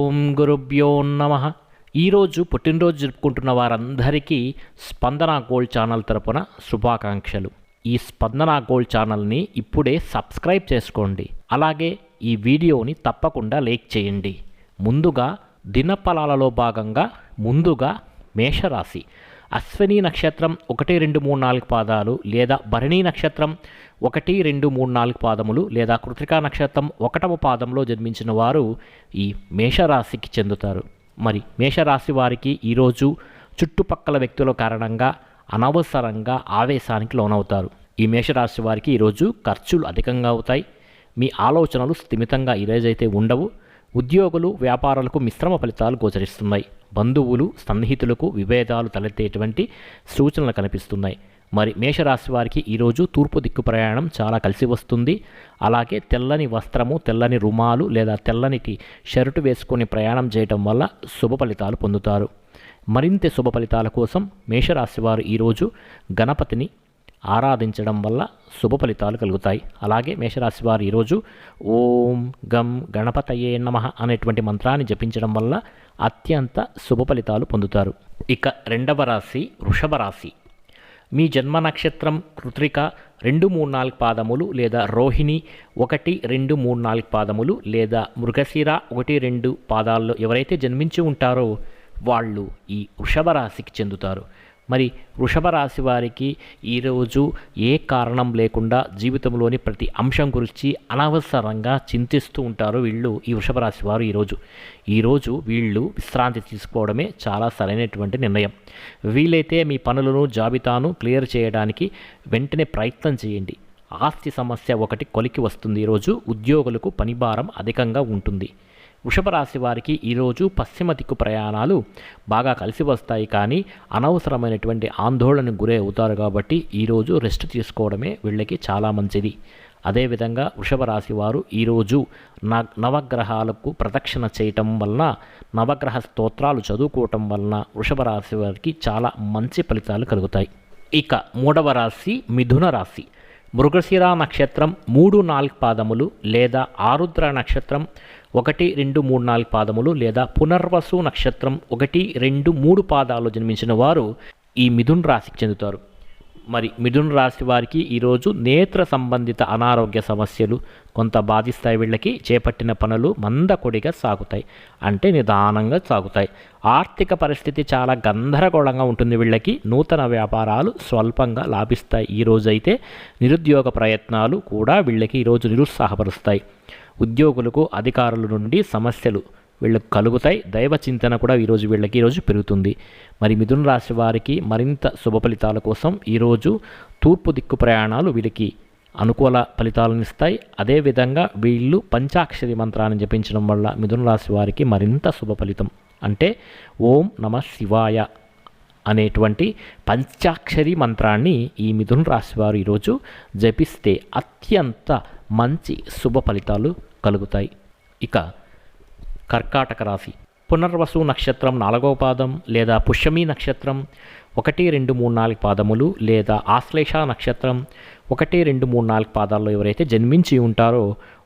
ఓం గురుభ్యో నమః. ఈరోజు పుట్టినరోజు జరుపుకుంటున్న వారందరికీ స్పందన గోల్డ్ ఛానల్ తరపున శుభాకాంక్షలు. ఈ స్పందన గోల్డ్ ఛానల్ని ఇప్పుడే సబ్స్క్రైబ్ చేసుకోండి. అలాగే ఈ వీడియోని తప్పకుండా లైక్ చేయండి. ముందుగా దినఫలాలలో భాగంగా మేషరాశి, అశ్విని నక్షత్రం 1, 2, 3, 4 పాదాలు లేదా భరణి నక్షత్రం 1, 2, 3, 4 పాదములు లేదా కృత్తికా నక్షత్రం 1వ పాదంలో జన్మించిన వారు ఈ మేషరాశికి చెందుతారు. మరి మేషరాశి వారికి ఈరోజు చుట్టుపక్కల వ్యక్తుల కారణంగా అనవసరంగా ఆవేశానికి లోనవుతారు. ఈ మేషరాశి వారికి ఈరోజు ఖర్చులు అధికంగా అవుతాయి. మీ ఆలోచనలు స్థిమితంగా ఈరోజైతే ఉండవు. ఉద్యోగులు, వ్యాపారులకు మిశ్రమ ఫలితాలు గోచరిస్తున్నాయి. బంధువులు, సన్నిహితులకు విభేదాలు తలెత్తేటువంటి సూచనలు కనిపిస్తున్నాయి. మరి మేషరాశి వారికి ఈరోజు తూర్పు దిక్కు ప్రయాణం చాలా కలిసి వస్తుంది. అలాగే తెల్లని వస్త్రము, తెల్లని రుమాలు లేదా తెల్లని షర్టు వేసుకొని ప్రయాణం చేయటం వల్ల శుభ ఫలితాలు పొందుతారు. మరింత శుభ ఫలితాల కోసం మేషరాశి వారు ఈరోజు గణపతిని ఆరాధించడం వల్ల శుభ ఫలితాలు కలుగుతాయి. అలాగే మేషరాశి వారు ఈరోజు ఓం గం గణపతయే నమః అనేటువంటి మంత్రాన్ని జపించడం వల్ల అత్యంత శుభ ఫలితాలు పొందుతారు. ఇక రెండవ రాశి వృషభ రాశి. మీ జన్మ నక్షత్రం కృత్తిక 2, 3, 4 పాదములు లేదా రోహిణి 1, 2, 3, 4 పాదములు లేదా మృగశిర 1, 2 పాదాల్లో ఎవరైతే జన్మించి ఉంటారో వాళ్ళు ఈ వృషభ రాశికి చెందుతారు. మరి వృషభ రాశి వారికి ఈరోజు ఏ కారణం లేకుండా జీవితంలోని ప్రతి అంశం గురించి అనవసరంగా చింతిస్తూ ఉంటారు వీళ్ళు. ఈ వృషభ రాశి వారు ఈరోజు వీళ్ళు విశ్రాంతి తీసుకోవడమే చాలా సరైనటువంటి నిర్ణయం. వీలైతే మీ పనులను, జాబితాను క్లియర్ చేయడానికి వెంటనే ప్రయత్నం చేయండి. ఆస్తి సమస్య ఒకటి కొలికి వస్తుంది. ఈరోజు ఉద్యోగులకు పనిభారం అధికంగా ఉంటుంది. వృషభ రాశి వారికి ఈరోజు పశ్చిమ దిక్కు ప్రయాణాలు బాగా కలిసి వస్తాయి, కానీ అనవసరమైనటువంటి ఆందోళనకు గురై అవుతారు. కాబట్టి ఈరోజు రెస్ట్ తీసుకోవడమే వీళ్ళకి చాలా మంచిది. అదేవిధంగా వృషభ రాశి వారు ఈరోజు నవగ్రహాలకు ప్రదక్షిణ చేయటం వలన, నవగ్రహ స్తోత్రాలు చదువుకోవటం వలన వృషభ రాశి వారికి చాలా మంచి ఫలితాలు కలుగుతాయి. ఇక మూడవ రాశి మిథున రాశి. మృగశిర నక్షత్రం 3, 4 పాదములు లేదా ఆరుద్ర నక్షత్రం 1, 2, 3, 4 పాదములు లేదా పునర్వసు నక్షత్రం 1, 2, 3 పాదాలు జన్మించిన వారు ఈ మిథున రాశికి చెందుతారు. మరి మిథున రాశి వారికి ఈరోజు నేత్ర సంబంధిత అనారోగ్య సమస్యలు కొంత బాధిస్తాయి. వీళ్ళకి చేపట్టిన పనులు మందకొడిగా సాగుతాయి, అంటే నిదానంగా సాగుతాయి. ఆర్థిక పరిస్థితి చాలా గందరగోళంగా ఉంటుంది. వీళ్ళకి నూతన వ్యాపారాలు స్వల్పంగా లాభిస్తాయి. ఈరోజైతే నిరుద్యోగ ప్రయత్నాలు కూడా వీళ్ళకి ఈరోజు నిరుత్సాహపరుస్తాయి. ఉద్యోగులకు అధికారుల నుండి సమస్యలు వీళ్ళకు కలుగుతాయి. దైవ చింతన కూడా ఈరోజు పెరుగుతుంది. మరి మిథున రాశి వారికి మరింత శుభ ఫలితాల కోసం ఈరోజు తూర్పు దిక్కు ప్రయాణాలు వీళ్ళకి అనుకూల ఫలితాలను ఇస్తాయి. అదేవిధంగా వీళ్ళు పంచాక్షరి మంత్రాన్ని జపించడం వల్ల మిథున రాశి వారికి మరింత శుభ ఫలితం, అంటే ఓం నమః శివాయ అనేటువంటి పంచాక్షరి మంత్రాన్ని ఈ మిథున రాశి వారు ఈరోజు జపిస్తే అత్యంత మంచి శుభ ఫలితాలు కలుగుతాయి. ఇక కర్కాటక రాశి. పునర్వసు నక్షత్రం 4వ పాదం లేదా పుష్యమి నక్షత్రం 1, 2, 3, 4 పాదములు లేదా ఆశ్లేష నక్షత్రం 1, 2, 3, 4 పాదాల్లో ఎవరైతే జన్మించి ఉంటారో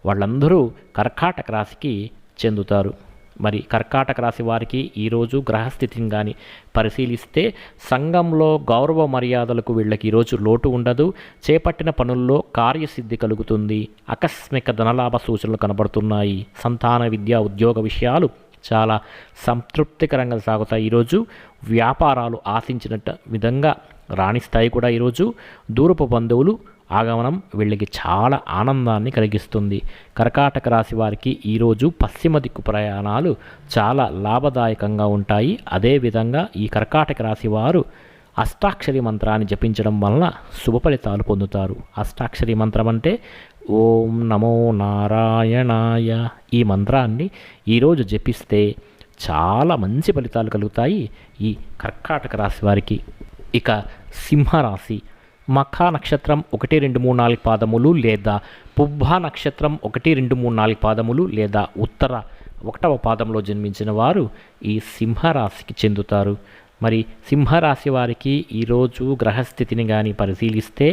వాళ్ళందరూ కర్కాటక రాశికి చెందుతారు. మరి కర్కాటక రాశి వారికి ఈరోజు గ్రహస్థితిని కానీ పరిశీలిస్తే సంఘంలో గౌరవ మర్యాదలకు వీళ్ళకి ఈరోజు లోటు ఉండదు. చేపట్టిన పనుల్లో కార్యసిద్ధి కలుగుతుంది. ఆకస్మిక ధనలాభ సూచనలు కనబడుతున్నాయి. సంతాన విద్య, ఉద్యోగ విషయాలు చాలా సంతృప్తికరంగా సాగుతాయి. ఈరోజు వ్యాపారాలు ఆశించినట్టు విధంగా రాణిస్తాయి కూడా. ఈరోజు దూరపు బంధువులు ఆగమనం వీళ్ళకి చాలా ఆనందాన్ని కలిగిస్తుంది. కర్కాటక రాశి వారికి ఈరోజు పశ్చిమ దిక్కు ప్రయాణాలు చాలా లాభదాయకంగా ఉంటాయి. అదేవిధంగా ఈ కర్కాటక రాశి వారు అష్టాక్షరి మంత్రాన్ని జపించడం వలన శుభ ఫలితాలు పొందుతారు. అష్టాక్షరి మంత్రం అంటే ఓం నమో నారాయణాయ. ఈ మంత్రాన్ని ఈరోజు జపిస్తే చాలా మంచి ఫలితాలు కలుగుతాయి ఈ కర్కాటక రాశి వారికి. ఇక సింహరాశి. మఖ నక్షత్రం 1, 2, 3, 4 పాదములు లేదా పుబ్బ నక్షత్రం 1, 2, 3, 4 పాదములు లేదా ఉత్తర 1వ పాదంలో జన్మించిన వారు ఈ సింహరాశికి చెందుతారు. మరి సింహరాశి వారికి ఈరోజు గ్రహస్థితిని కానీ పరిశీలిస్తే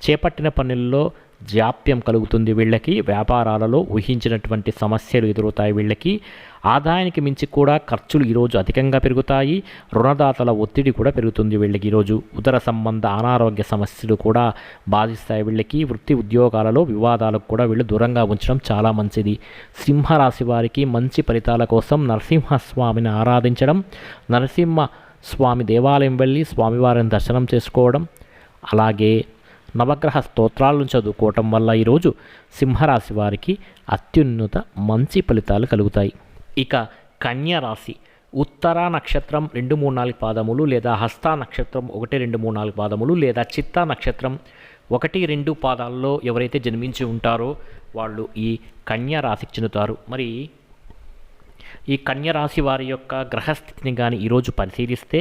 చేపట్టిన పనుల్లో జాప్యం కలుగుతుంది వీళ్ళకి. వ్యాపారాలలో ఊహించినటువంటి సమస్యలు ఎదురవుతాయి వీళ్ళకి. ఆదాయానికి మించి కూడా ఖర్చులు ఈరోజు అధికంగా పెరుగుతాయి. రుణదాతల ఒత్తిడి కూడా పెరుగుతుంది వీళ్ళకి ఈరోజు. ఉదర సంబంధ అనారోగ్య సమస్యలు కూడా బాధిస్తాయి వీళ్ళకి. వృత్తి ఉద్యోగాలలో వివాదాలకు కూడా వీళ్ళు దూరంగా ఉంచడం చాలా మంచిది. సింహరాశి వారికి మంచి ఫలితాల కోసం నరసింహస్వామిని ఆరాధించడం, నరసింహస్వామి దేవాలయం వెళ్ళి స్వామివారిని దర్శనం చేసుకోవడం, అలాగే నవగ్రహ స్తోత్రాలను చదువుకోవటం వల్ల ఈరోజు సింహరాశి వారికి అత్యున్నత మంచి ఫలితాలు కలుగుతాయి. ఇక కన్యా రాశి, ఉత్తర నక్షత్రం 2, 3, 4 పాదములు లేదా హస్త నక్షత్రం 1, 2, 3, 4 పాదములు లేదా చిత్తా నక్షత్రం 1, 2 పాదాలలో ఎవరైతే జన్మించి ఉంటారో వాళ్ళు ఈ కన్యా రాశికి చెందుతారు. మరి ఈ కన్యా రాశి వారి యొక్క గ్రహస్థితిని కానీ ఈరోజు పరిశీలిస్తే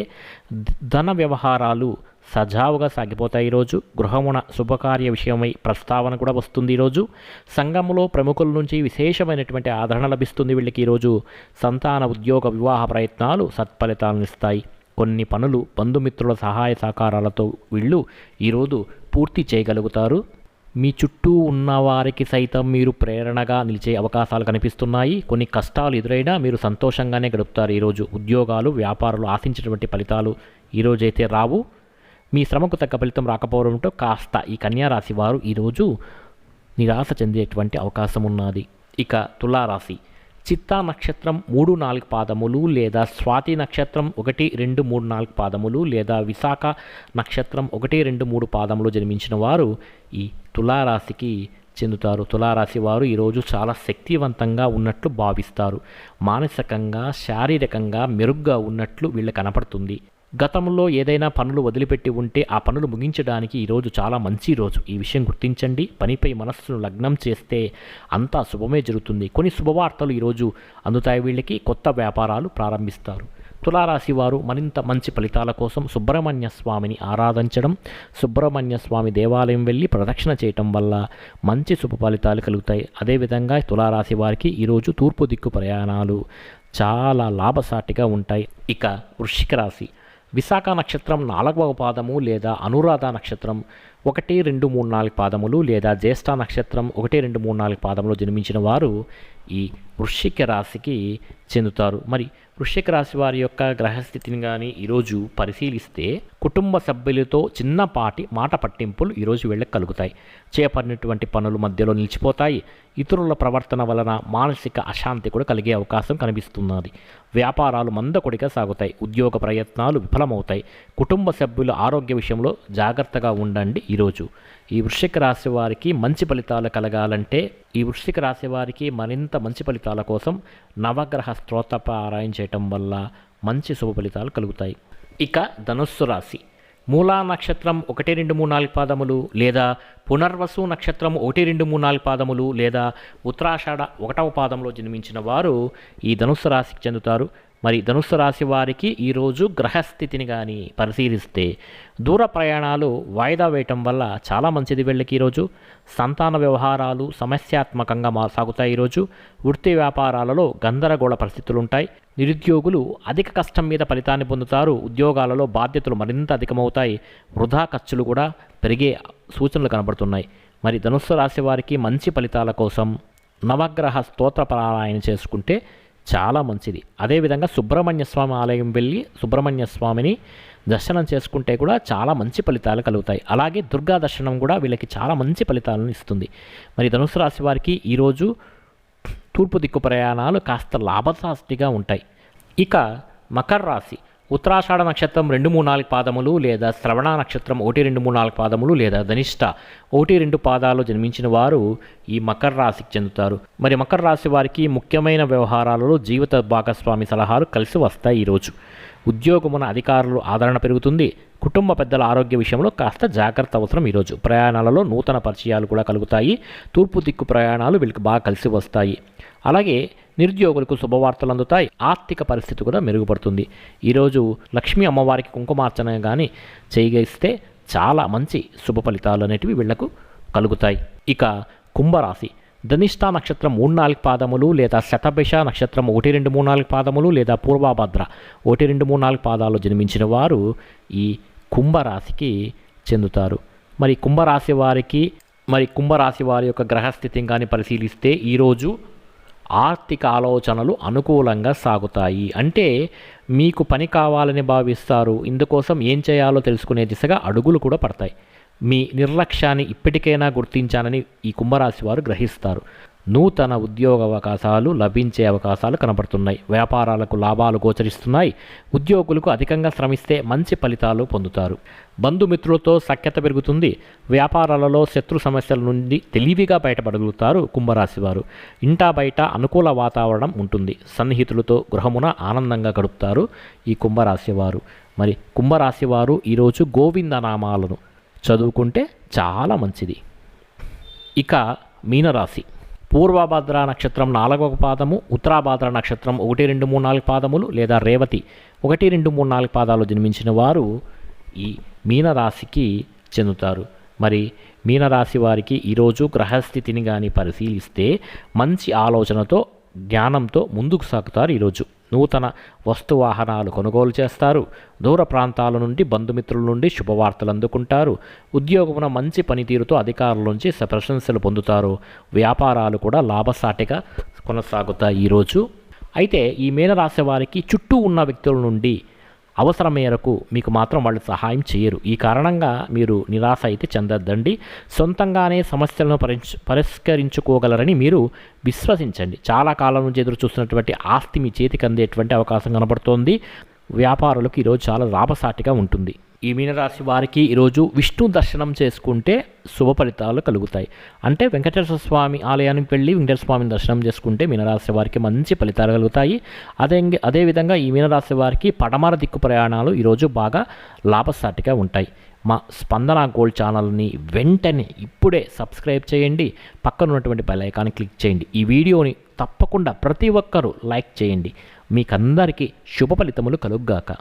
ధన వ్యవహారాలు సజావుగా సాగిపోతాయి. ఈరోజు గృహమున శుభకార్య విషయమై ప్రస్తావన కూడా వస్తుంది. ఈరోజు సంఘములో ప్రముఖుల నుంచి విశేషమైనటువంటి ఆదరణ లభిస్తుంది వీళ్ళకి. ఈరోజు సంతాన ఉద్యోగ వివాహ ప్రయత్నాలు సత్ఫలితాలను ఇస్తాయి. కొన్ని పనులు బంధుమిత్రుల సహాయ సహకారాలతో వీళ్ళు ఈరోజు పూర్తి చేయగలుగుతారు. మీ చుట్టూ ఉన్నవారికి సైతం మీరు ప్రేరణగా నిలిచే అవకాశాలు కనిపిస్తున్నాయి. కొన్ని కష్టాలు ఎదురైనా మీరు సంతోషంగానే గడుపుతారు. ఈరోజు ఉద్యోగాలు వ్యాపారాలు ఆశించినటువంటి ఫలితాలు ఈరోజైతే రావు. మీ శ్రమకు తగ్గ ఫలితం రాకపోవడంతో కాస్త ఈ కన్యా రాశి వారు ఈరోజు నిరాశ చెందేటువంటి అవకాశం ఉన్నది. ఇక తులారాశి, చిత్తా నక్షత్రం 3, 4 పాదములు లేదా స్వాతి నక్షత్రం 1, 2, 3, 4 పాదములు లేదా విశాఖ నక్షత్రం 1, 2, 3 పాదములు జన్మించిన వారు ఈ తులారాశికి చెందుతారు. తులారాశి వారు ఈరోజు చాలా శక్తివంతంగా ఉన్నట్లు భావిస్తారు. మానసికంగా శారీరకంగా మెరుగ్గా ఉన్నట్లు వీళ్ళకి కనపడుతుంది. గతంలో ఏదైనా పనులు వదిలిపెట్టి ఉంటే ఆ పనులు ముగించడానికి ఈరోజు చాలా మంచి రోజు. ఈ విషయం గుర్తించండి. పనిపై మనస్సును లగ్నం చేస్తే అంతా శుభమే జరుగుతుంది. కొన్ని శుభవార్తలు ఈరోజు అందుతాయి వీళ్ళకి. కొత్త వ్యాపారాలు ప్రారంభిస్తారు. తులారాశి వారు మరింత మంచి ఫలితాల కోసం సుబ్రహ్మణ్య స్వామిని ఆరాధించడం, సుబ్రహ్మణ్య స్వామి దేవాలయం వెళ్ళి ప్రదక్షిణ చేయటం వల్ల మంచి శుభ ఫలితాలు కలుగుతాయి. అదేవిధంగా తులారాశి వారికి ఈరోజు తూర్పు దిక్కు ప్రయాణాలు చాలా లాభసాటిగా ఉంటాయి. ఇక వృశ్చిక రాశి, విశాఖ నక్షత్రం 4వ పాదము లేదా అనురాధ నక్షత్రం 1, 2, 3, 4 పాదములు లేదా జ్యేష్ఠ నక్షత్రం 1, 2, 3, 4 పాదములు జన్మించిన వారు ఈ వృశ్చిక రాశికి చెందుతారు. మరి వృశ్చిక రాశి వారి యొక్క గ్రహస్థితిని కానీ ఈరోజు పరిశీలిస్తే కుటుంబ సభ్యులతో చిన్నపాటి మాట పట్టింపులు ఈరోజు వీళ్ళకి కలుగుతాయి. చేపట్టినటువంటి పనులు మధ్యలో నిలిచిపోతాయి. ఇతరుల ప్రవర్తన వలన మానసిక అశాంతి కూడా కలిగే అవకాశం కనిపిస్తున్నది. వ్యాపారాలు మందకొడిగా సాగుతాయి. ఉద్యోగ ప్రయత్నాలు విఫలమవుతాయి. కుటుంబ సభ్యుల ఆరోగ్య విషయంలో జాగ్రత్తగా ఉండండి. ఈరోజు ఈ వృశ్చిక రాశి వారికి మంచి ఫలితాలు కలగాలంటే ఈ వృశ్చిక రాశి వారికి మరింత మంచి ఫలితాల కోసం నవగ్రహ స్తోత్ర పారాయణ చేయటం వల్ల మంచి శుభ ఫలితాలు కలుగుతాయి. ఇక ధనుస్సు రాశి, మూలా నక్షత్రం 1, 2, 3, 4 పాదములు లేదా పునర్వసు నక్షత్రం 1, 2, 3, 4 పాదములు లేదా ఉత్తరాషాఢ 1వ పాదంలో జన్మించిన వారు ఈ ధనుస్సు రాశికి చెందుతారు. మరి ధనుస్సు రాశి వారికి ఈరోజు గ్రహస్థితిని కానీ పరిశీలిస్తే దూర ప్రయాణాలు వాయిదా వేయటం వల్ల చాలా మంచిది వీళ్ళకి. ఈరోజు సంతాన వ్యవహారాలు సమస్యాత్మకంగా సాగుతాయి. ఈరోజు వృత్తి వ్యాపారాలలో గందరగోళ పరిస్థితులు ఉంటాయి. నిరుద్యోగులు అధిక కష్టం మీద ఫలితాన్ని పొందుతారు. ఉద్యోగాలలో బాధ్యతలు మరింత అధికమవుతాయి. వృధా ఖర్చులు కూడా పెరిగే సూచనలు కనబడుతున్నాయి. మరి ధనుస్సు రాశి వారికి మంచి ఫలితాల కోసం నవగ్రహ స్తోత్ర పారాయణ చేసుకుంటే చాలా మంచిది. అదేవిధంగా సుబ్రహ్మణ్య స్వామి ఆలయం వెళ్ళి సుబ్రహ్మణ్య స్వామిని దర్శనం చేసుకుంటే కూడా చాలా మంచి ఫలితాలు కలుగుతాయి. అలాగే దుర్గా దర్శనం కూడా వీళ్ళకి చాలా మంచి ఫలితాలను ఇస్తుంది. మరి ధనుసు రాశి వారికి ఈరోజు తూర్పు దిక్కు ప్రయాణాలు కాస్త లాభసాటిగా ఉంటాయి. ఇక మకర రాశి, ఉత్తరాషాఢ నక్షత్రం 2, 3, 4 పాదములు లేదా శ్రవణ నక్షత్రం 1, 2, 3, 4 పాదములు లేదా ధనిష్ట 1, 2 పాదాలు జన్మించిన వారు ఈ మకర రాశికి చెందుతారు. మరి మకర రాశి వారికి ముఖ్యమైన వ్యవహారాలలో జీవిత భాగస్వామి సలహాలు కలిసి వస్తాయి. ఈరోజు ఉద్యోగమున అధికారులు ఆదరణ పెరుగుతుంది. కుటుంబ పెద్దల ఆరోగ్య విషయంలో కాస్త జాగ్రత్త అవసరం. ఈరోజు ప్రయాణాలలో నూతన పరిచయాలు కూడా కలుగుతాయి. తూర్పు దిక్కు ప్రయాణాలు వీళ్ళకి బాగా కలిసి వస్తాయి. అలాగే నిరుద్యోగులకు శుభవార్తలు అందుతాయి. ఆర్థిక పరిస్థితి కూడా మెరుగుపడుతుంది. ఈరోజు లక్ష్మీ అమ్మవారికి కుంకుమార్చన కానీ చేయగలిస్తే చాలా మంచి శుభ ఫలితాలు అనేటివి వీళ్లకు కలుగుతాయి. ఇక కుంభరాశి, ధనిష్ట నక్షత్రం 3, 4 పాదములు లేదా శతభిష నక్షత్రం 1, 2, 3, 4 పాదములు లేదా పూర్వభద్ర 1, 2, 3, 4 పాదాలు జన్మించిన వారు ఈ కుంభరాశికి చెందుతారు. మరి కుంభరాశి వారికి మరి కుంభరాశి వారి యొక్క గ్రహస్థితిని కానీ పరిశీలిస్తే ఈరోజు ఆర్థిక ఆలోచనలు అనుకూలంగా సాగుతాయి. అంటే మీకు పని కావాలని భావిస్తారు, ఇందుకోసం ఏం చేయాలో తెలుసుకునే దిశగా అడుగులు కూడా పడతాయి. మీ నిర్లక్ష్యాన్ని ఇప్పటికైనా గుర్తించానని ఈ కుంభరాశి వారు గ్రహిస్తారు. నూతన ఉద్యోగ అవకాశాలు లభించే అవకాశాలు కనబడుతున్నాయి. వ్యాపారాలకు లాభాలు గోచరిస్తున్నాయి. ఉద్యోగులకు అధికంగా శ్రమిస్తే మంచి ఫలితాలు పొందుతారు. బంధుమిత్రులతో సఖ్యత పెరుగుతుంది. వ్యాపారాలలో శత్రు సమస్యల నుండి తెలివిగా బయటపడగలుగుతారు కుంభరాశి వారు. ఇంటా బయట అనుకూల వాతావరణం ఉంటుంది. సన్నిహితులతో గృహమున ఆనందంగా గడుపుతారు ఈ కుంభరాశి వారు. మరి కుంభరాశి వారు ఈరోజు గోవిందనామాలను చదువుకుంటే చాలా మంచిది. ఇక మీనరాశి. పూర్వభద్ర నక్షత్రం 4వ పాదము, ఉత్తరాభద్ర నక్షత్రం 1, 2, 3, 4 పాదములు లేదా రేవతి 1, 2, 3, 4 పాదాలు జన్మించిన వారు ఈ మీనరాశికి చెందుతారు. మరి మీనరాశి వారికి ఈరోజు గ్రహస్థితిని కానీ పరిశీలిస్తే మంచి ఆలోచనతో జ్ఞానంతో ముందుకు సాగుతారు. ఈరోజు నూతన వస్తువాహనాలు కొనుగోలు చేస్తారు. దూర ప్రాంతాల నుండి బంధుమిత్రుల నుండి శుభవార్తలు అందుకుంటారు. ఉద్యోగమున మంచి పనితీరుతో అధికారుల నుంచి ప్రశంసలు పొందుతారు. వ్యాపారాలు కూడా లాభసాటిగా కొనసాగుతాయి ఈరోజు. అయితే ఈ మీనరాశి వారికి చుట్టూ ఉన్న వ్యక్తుల నుండి అవసరం మేరకు మీకు మాత్రం వాళ్ళు సహాయం చేయరు. ఈ కారణంగా మీరు నిరాశ అయితే చెందొద్దండి. సొంతంగానే సమస్యలను పరిష్కరించుకోగలరని మీరు విశ్వసించండి. చాలా కాలం నుంచి ఎదురు చూస్తున్నటువంటి ఆస్తి మీ చేతికి అందేటువంటి అవకాశం కనబడుతోంది. వ్యాపారులకు ఈరోజు చాలా లాభసాటిగా ఉంటుంది. ఈ మీనరాశి వారికి ఈరోజు విష్ణు దర్శనం చేసుకుంటే శుభ ఫలితాలు కలుగుతాయి. అంటే వెంకటేశ్వర స్వామి ఆలయానికి వెళ్ళి వెంకటేశ్వర స్వామిని దర్శనం చేసుకుంటే మీనరాశి వారికి మంచి ఫలితాలు కలుగుతాయి. అదేవిధంగా ఈ మీనరాశి వారికి పడమర దిక్కు ప్రయాణాలు ఈరోజు బాగా లాభసాటిగా ఉంటాయి. మా స్పందన గోల్డ్ ఛానల్ని వెంటనే ఇప్పుడే సబ్స్క్రైబ్ చేయండి. పక్కన ఉన్నటువంటి బెల్ ఐకాన్ని క్లిక్ చేయండి. ఈ వీడియోని తప్పకుండా ప్రతి ఒక్కరూ లైక్ చేయండి. మీకందరికీ శుభ ఫలితములు కలుగుగాక.